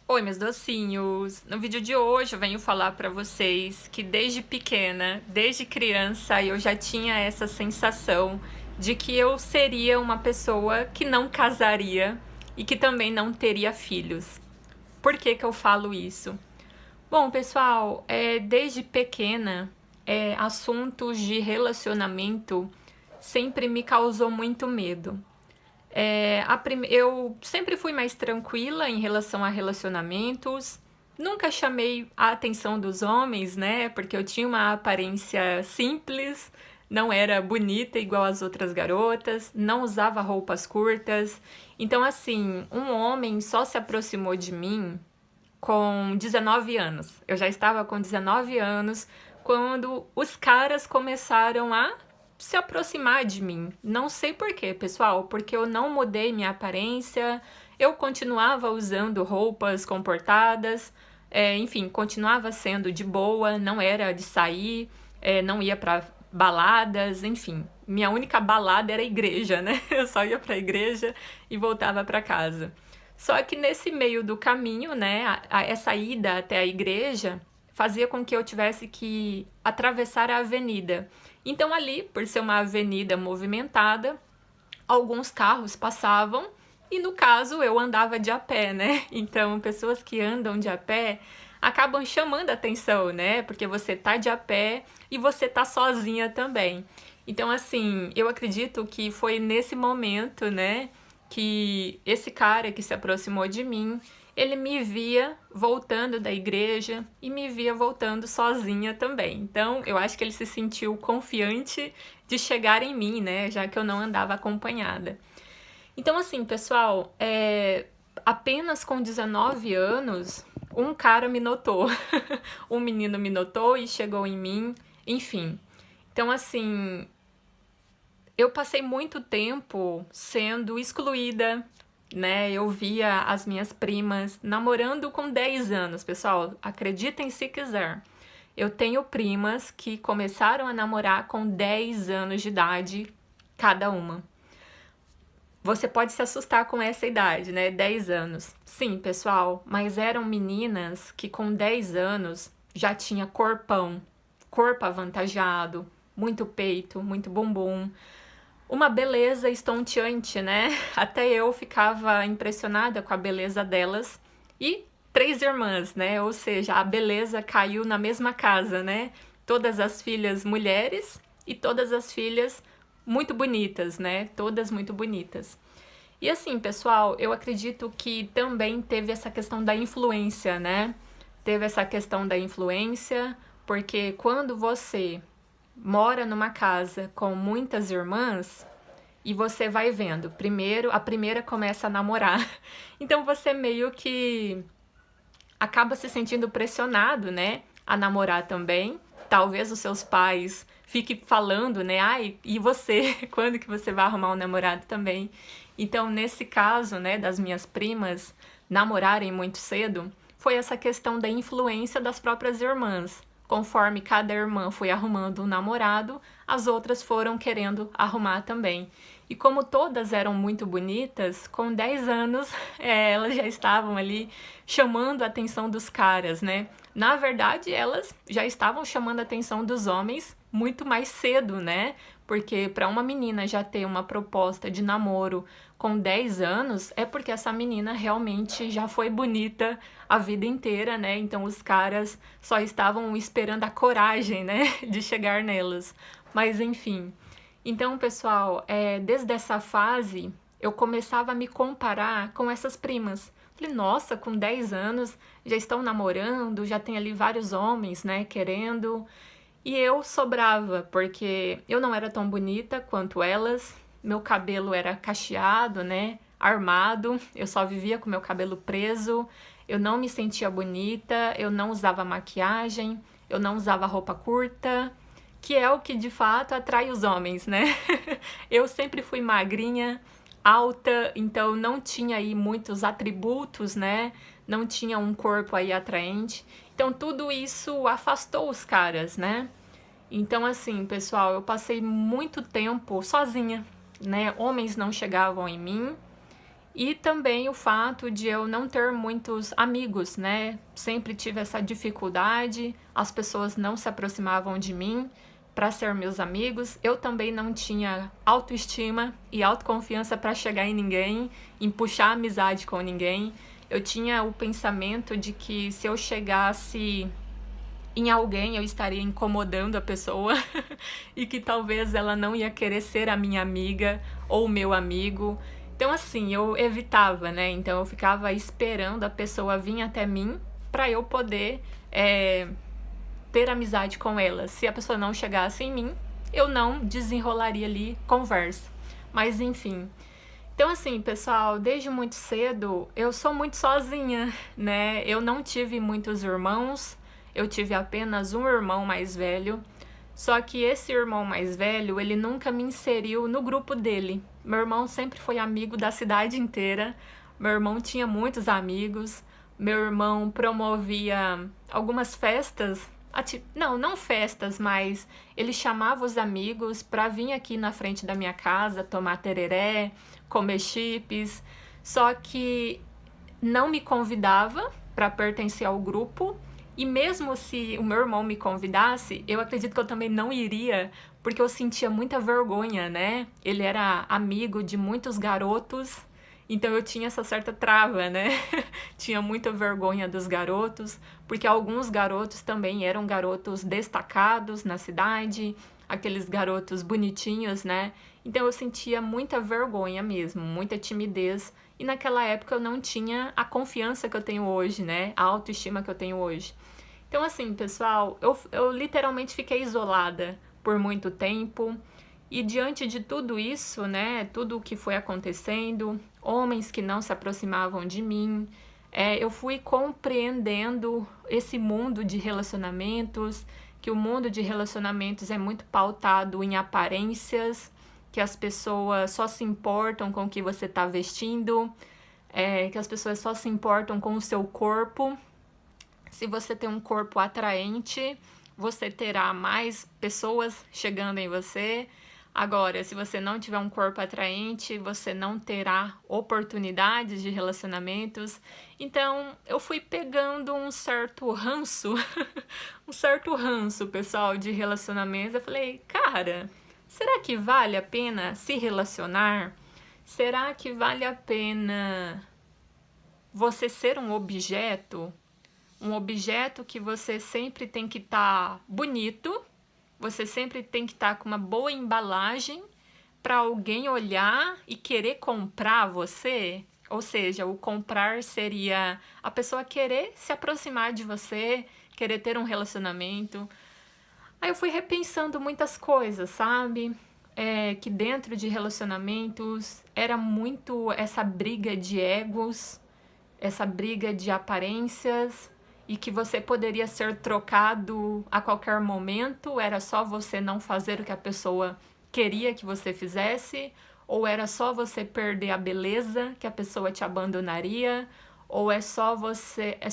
Oi, meus docinhos! No vídeo de hoje eu venho falar pra vocês que desde pequena, desde criança, eu já tinha essa sensação de que eu seria uma pessoa que não casaria e que também não teria filhos. Por que que eu falo isso? Bom, pessoal, desde pequena, assuntos de relacionamento sempre me causou muito medo. Eu sempre fui mais tranquila em relação a relacionamentos. Nunca chamei a atenção dos homens, né? Porque eu tinha uma aparência simples, não era bonita igual as outras garotas, não usava roupas curtas. Então, assim, um homem só se aproximou de mim com 19 anos. Eu já estava com 19 anos quando os caras começaram a se aproximar de mim. Não sei por quê, pessoal, porque eu não mudei minha aparência, eu continuava usando roupas comportadas, enfim, continuava sendo de boa, não era de sair, não ia pra baladas, enfim. Minha única balada era a igreja, né? Eu só ia pra igreja e voltava pra casa. Só que nesse meio do caminho, né, essa ida até a igreja fazia com que eu tivesse que atravessar a avenida. Então ali, por ser uma avenida movimentada, alguns carros passavam e no caso eu andava de a pé, né? Então pessoas que andam de a pé acabam chamando a atenção, né? Porque você tá de a pé e você tá sozinha também. Então assim, eu acredito que foi nesse momento, né, que esse cara que se aproximou de mim, ele me via voltando da igreja e me via voltando sozinha também. Então, eu acho que ele se sentiu confiante de chegar em mim, né, já que eu não andava acompanhada. Então, assim, pessoal, apenas com 19 anos, um cara me notou. Um menino me notou e chegou em mim, enfim. Então, assim, eu passei muito tempo sendo excluída, né? Eu via as minhas primas namorando com 10 anos, pessoal, acreditem se quiser. Eu tenho primas que começaram a namorar com 10 anos de idade, cada uma. Você pode se assustar com essa idade, né? 10 anos. Sim, pessoal, mas eram meninas que com 10 anos já tinha corpão, corpo avantajado, muito peito, muito bumbum, uma beleza estonteante, né? Até eu ficava impressionada com a beleza delas. E três irmãs, né? Ou seja, a beleza caiu na mesma casa, né? Todas as filhas mulheres e todas as filhas muito bonitas, né? Todas muito bonitas. E assim, pessoal, eu acredito que também teve essa questão da influência, né? Teve essa questão da influência, porque quando você mora numa casa com muitas irmãs e você vai vendo, primeiro a primeira começa a namorar, então você meio que acaba se sentindo pressionado, né, a namorar também. Talvez os seus pais fiquem falando, né, ai, e você, quando que você vai arrumar um namorado também? Então, nesse caso, né, das minhas primas namorarem muito cedo, foi essa questão da influência das próprias irmãs. Conforme cada irmã foi arrumando um namorado, as outras foram querendo arrumar também. E como todas eram muito bonitas, com 10 anos elas já estavam ali chamando a atenção dos caras, né? Na verdade, elas já estavam chamando a atenção dos homens muito mais cedo, né? Porque para uma menina já ter uma proposta de namoro com 10 anos, é porque essa menina realmente já foi bonita a vida inteira, né? Então os caras só estavam esperando a coragem, né, de chegar nelas. Mas enfim. Então, pessoal, desde essa fase eu começava a me comparar com essas primas. Falei, nossa, com 10 anos já estão namorando, já tem ali vários homens, né, querendo. E eu sobrava, porque eu não era tão bonita quanto elas, meu cabelo era cacheado, né, armado, eu só vivia com meu cabelo preso, eu não me sentia bonita, eu não usava maquiagem, eu não usava roupa curta, que é o que de fato atrai os homens, né? Eu sempre fui magrinha, alta, então não tinha aí muitos atributos, né? Não tinha um corpo aí atraente. Então tudo isso afastou os caras, né? Então assim, pessoal, eu passei muito tempo sozinha, né? Homens não chegavam em mim E também o fato de eu não ter muitos amigos, né? Sempre tive essa dificuldade, as pessoas não se aproximavam de mim para ser meus amigos. Eu também não tinha autoestima e autoconfiança para chegar em ninguém, em puxar amizade com ninguém. Eu tinha o pensamento de que se eu chegasse em alguém eu estaria incomodando a pessoa e que talvez ela não ia querer ser a minha amiga ou o meu amigo. Então assim, eu evitava, né? Então eu ficava esperando a pessoa vir até mim para eu poder ter amizade com ela. Se a pessoa não chegasse em mim, eu não desenrolaria ali conversa. Mas enfim. Então assim, pessoal, desde muito cedo eu sou muito sozinha, né? Eu não tive muitos irmãos, eu tive apenas um irmão mais velho. Só que esse irmão mais velho, ele nunca me inseriu no grupo dele. Meu irmão sempre foi amigo da cidade inteira. Meu irmão tinha muitos amigos. Meu irmão promovia algumas festas. Não festas, mas ele chamava os amigos para vir aqui na frente da minha casa tomar tereré, comer chips. Só que não me convidava para pertencer ao grupo. E mesmo se o meu irmão me convidasse, eu acredito que eu também não iria, porque eu sentia muita vergonha, né? Ele era amigo de muitos garotos, então eu tinha essa certa trava, né? Tinha muita vergonha dos garotos, porque alguns garotos também eram garotos destacados na cidade, aqueles garotos bonitinhos, né? Então eu sentia muita vergonha mesmo, muita timidez. E naquela época eu não tinha a confiança que eu tenho hoje, né? A autoestima que eu tenho hoje. Então, assim, pessoal, eu literalmente fiquei isolada por muito tempo. E diante de tudo isso, né? Tudo o que foi acontecendo, homens que não se aproximavam de mim, eu fui compreendendo esse mundo de relacionamentos, que o mundo de relacionamentos é muito pautado em aparências, que as pessoas só se importam com o que você está vestindo, que as pessoas só se importam com o seu corpo. Se você tem um corpo atraente, você terá mais pessoas chegando em você. Agora, se você não tiver um corpo atraente, você não terá oportunidades de relacionamentos. Então, eu fui pegando um certo ranço, um certo ranço, pessoal, de relacionamentos. Eu falei, cara, será que vale a pena se relacionar? Será que vale a pena você ser um objeto? Um objeto que você sempre tem que estar bonito, você sempre tem que estar com uma boa embalagem para alguém olhar e querer comprar você. Ou seja, o comprar seria a pessoa querer se aproximar de você, querer ter um relacionamento. Aí eu fui repensando muitas coisas, sabe? Que dentro de relacionamentos era muito essa briga de egos, essa briga de aparências, e que você poderia ser trocado a qualquer momento, era só você não fazer o que a pessoa queria que você fizesse, ou era só você perder a beleza que a pessoa te abandonaria, ou é só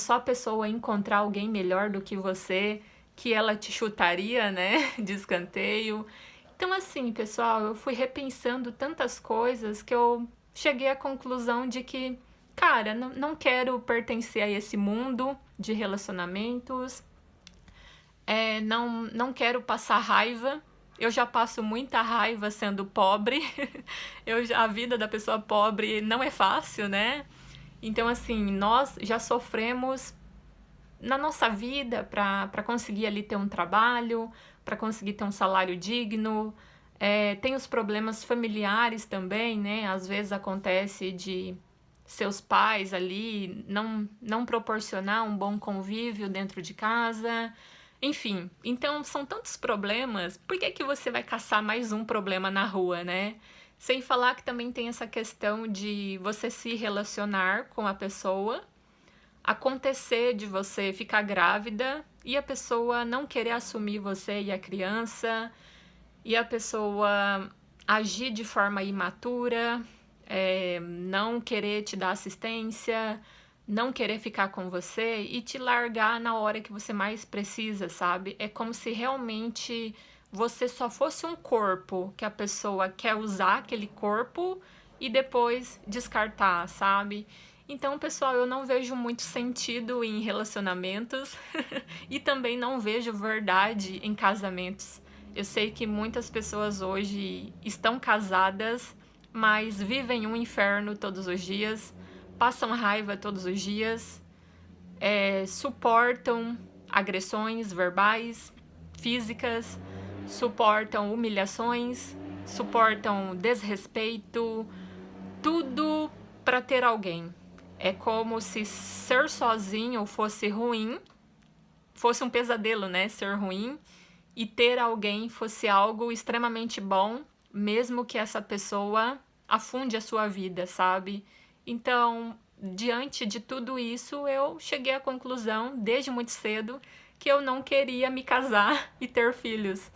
a pessoa encontrar alguém melhor do que você, que ela te chutaria, né, de escanteio. Então assim, pessoal, eu fui repensando tantas coisas que eu cheguei à conclusão de que, cara, não quero pertencer a esse mundo de relacionamentos, não quero passar raiva. Eu já passo muita raiva sendo pobre. A vida da pessoa pobre não é fácil, né? Então, assim, nós já sofremos na nossa vida para conseguir ali ter um trabalho, para conseguir ter um salário digno. Tem os problemas familiares também, né? Às vezes acontece de seus pais ali não proporcionar um bom convívio dentro de casa. Enfim, então são tantos problemas. Por que você vai caçar mais um problema na rua, né? Sem falar que também tem essa questão de você se relacionar com a pessoa, acontecer de você ficar grávida e a pessoa não querer assumir você e a criança, e a pessoa agir de forma imatura, não querer te dar assistência, não querer ficar com você e te largar na hora que você mais precisa, sabe? É como se realmente você só fosse um corpo que a pessoa quer usar aquele corpo e depois descartar, sabe? Então, pessoal, eu não vejo muito sentido em relacionamentos e também não vejo verdade em casamentos. Eu sei que muitas pessoas hoje estão casadas, mas vivem um inferno todos os dias, passam raiva todos os dias, suportam agressões verbais, físicas, suportam humilhações, suportam desrespeito, tudo para ter alguém. É como se ser sozinho fosse ruim, fosse um pesadelo, né? Ser ruim, e ter alguém fosse algo extremamente bom, mesmo que essa pessoa afunde a sua vida, sabe? Então, diante de tudo isso, eu cheguei à conclusão, desde muito cedo, que eu não queria me casar e ter filhos.